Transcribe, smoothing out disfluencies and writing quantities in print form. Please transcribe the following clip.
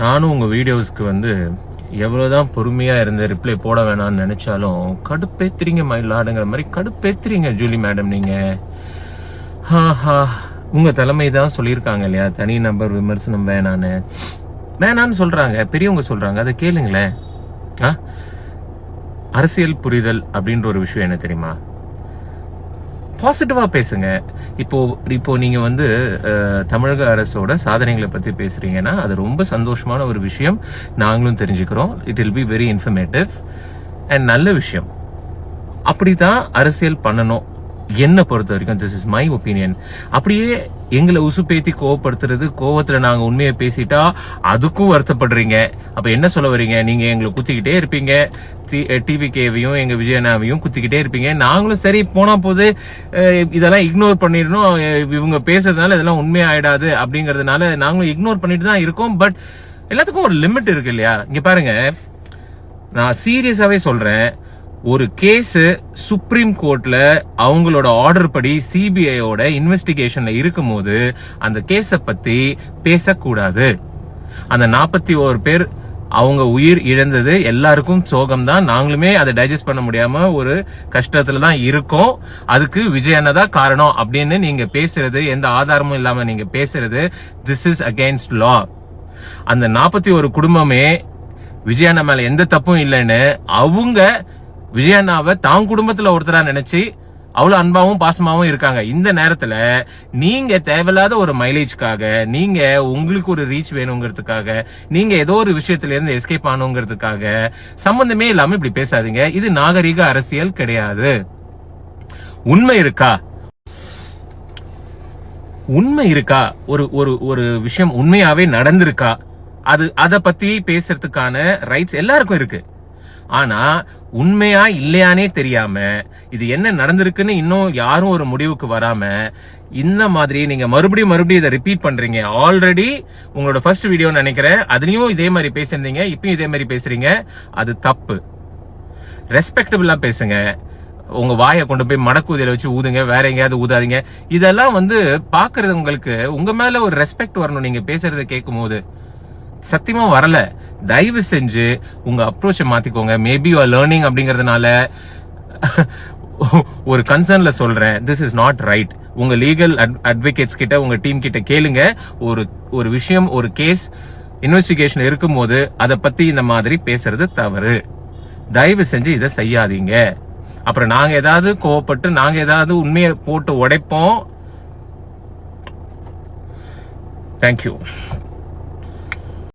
நானும் உங்க வீடியோஸ்க்கு வந்து எவ்வளவுதான் பொறுமையா இருந்து ரிப்ளை போட வேணாம்னு நினைச்சாலும் கடுப்பேத்துறீங்க மயிலாடுங்கிற மாதிரி கடுப்பேத்துறீங்க ஜூலி மேடம். நீங்க உங்க தலைமை தான் சொல்லியிருக்காங்க இல்லையா, தனி நபர் விமர்சனம் வேணான்னு சொல்றாங்க, பெரியவங்க சொல்றாங்க, அதை கேளுங்களேன். அரசியல் புரிதல் அப்படின்ற ஒரு விஷயம் என்ன தெரியுமா? பாசிட்டிவா பேசுங்க. இப்போ நீங்க வந்து தமிழக அரசோட சாதனைகளை பத்தி பேசுறீங்கன்னா அது ரொம்ப சந்தோஷமான ஒரு விஷயம், நாங்களும் தெரிஞ்சுக்கிறோம். It will be very informative and நல்ல விஷயம். அப்படிதான் அரசியல் பண்ணணும் என்ன பொறுத்த வரைக்கும். This is my opinion. அப்படியே எங்களை உசுப்பேத்தி கோவப்படுத்துறது, கோவத்துல நாங்க உண்மையை பேசிட்டா அதுக்கும் வருத்தப்படுறீங்க. அப்ப என்ன சொல்ல வரீங்க? நீங்க எங்களை குத்திக்கிட்டே இருப்பீங்க, டிவிகேவையும் எங்க விஜயனாவையும் குத்திக்கிட்டே இருப்பீங்க. நாங்களும் சரி போனா போது இதெல்லாம் இக்னோர் பண்ணிடணும், இவங்க பேசுறதுனால இதெல்லாம் உண்மையாயிடாது அப்படிங்கறதுனால நாங்களும் இக்னோர் பண்ணிட்டு தான் இருக்கோம். பட் எல்லாத்துக்கும் ஒரு லிமிட் இருக்கு இல்லையா? இங்க பாருங்க, நான் சீரியஸாவே சொல்றேன், ஒரு கேஸ் சுப்ரீம் கோர்ட்ல அவங்களோட ஆர்டர் படி சிபிஐயோட இன்வெஸ்டிகேஷன்ல இருக்கும் போது அந்த கேஸ பத்தி பேசக்கூடாது. அந்த 41 பேர் அவங்க உயிர் இழந்தது எல்லாருக்கும் சோகம் தான். நாங்களுமே அதை டைஜஸ்ட் பண்ண முடியாம ஒரு கஷ்டத்துல தான் இருக்கோம். அதுக்கு விஜய் அண்ணா தான் காரணம் அப்படின்னு நீங்க பேசுறது, எந்த ஆதாரமும் இல்லாம நீங்க பேசுறது, திஸ் இஸ் அகைன்ஸ்ட் லா. அந்த 41 குடும்பமே விஜய் அண்ணா மேல எந்த தப்பும் இல்லைன்னு அவங்க விஜயண்ணாவை தான் குடும்பத்துல ஒருத்தரா நினைச்சு அவ்வளவு அன்பாவும் பாசமாவும் இருக்காங்க. இந்த நேரத்துல நீங்க தேவையில்லாத ஒரு மைலேஜ்க்காக, நீங்க உங்களுக்கு ஒரு ரீச் வேணுங்கிறதுக்காக, நீங்க ஏதோ ஒரு விஷயத்துல இருந்து எஸ்கேப் ஆகணுங்கிறதுக்காக சம்பந்தமே இல்லாம இப்படி பேசாதீங்க. இது நாகரிக அரசியல் கிடையாது. உண்மை இருக்கா ஒரு விஷயம் உண்மையாவே நடந்திருக்கா, அத பத்தி பேசுறதுக்கான ரைட்ஸ் எல்லாருக்கும் இருக்கு. ஆனா உண்மையா இல்லையானே தெரியாம இது என்ன நடந்திருக்குன்னு இன்னும் யாரும் ஒரு முடிவுக்கு வராம இந்த மாதிரி நீங்க மறுபடியும் இதை ரிப்பீட் பண்றீங்க. ஆல்ரெடி உங்களோட ஃபர்ஸ்ட் வீடியோ நினைக்கிறேன், அதுலயும் இதே மாதிரி பேசிருந்தீங்க, இப்பயும் இதே மாதிரி பேசுறீங்க. அது தப்பு. ரெஸ்பெக்டபிளா பேசுங்க. உங்க வாயை கொண்டு போய் மடக்கூதியில வச்சு ஊதுங்க, வேற எங்கேயாவது ஊதாதீங்க. இதெல்லாம் வந்து பாக்குறது உங்களுக்கு உங்க மேல ஒரு ரெஸ்பெக்ட் வரணும். நீங்க பேசுறத கேட்கும் போது சத்தியமா வரல. தயவு செஞ்சு உங்க அப்ரோச்சை மாத்திக்கோங்க. மேபி யூ ஆர் லேர்னிங் அப்படிங்கறதுனால ஒரு கன்சர்ன்ல சொல்றேன், திஸ் இஸ் நாட் ரைட். உங்க லீகல் அட்வொகேட்ஸ் கிட்ட, உங்க டீம் கிட்ட கேளுங்க. ஒரு விஷயம், ஒரு கேஸ் இன்வெஸ்டிகேஷன் இருக்கும் போது அதை பத்தி இந்த மாதிரி பேசுறது தவறு. தயவு செஞ்சு இதை செய்யாதீங்க. அப்புறம் நாங்க ஏதாவது கோவப்பட்டு நாங்க ஏதாவது உண்மையை போட்டு உடைப்போம். தேங்க்யூ.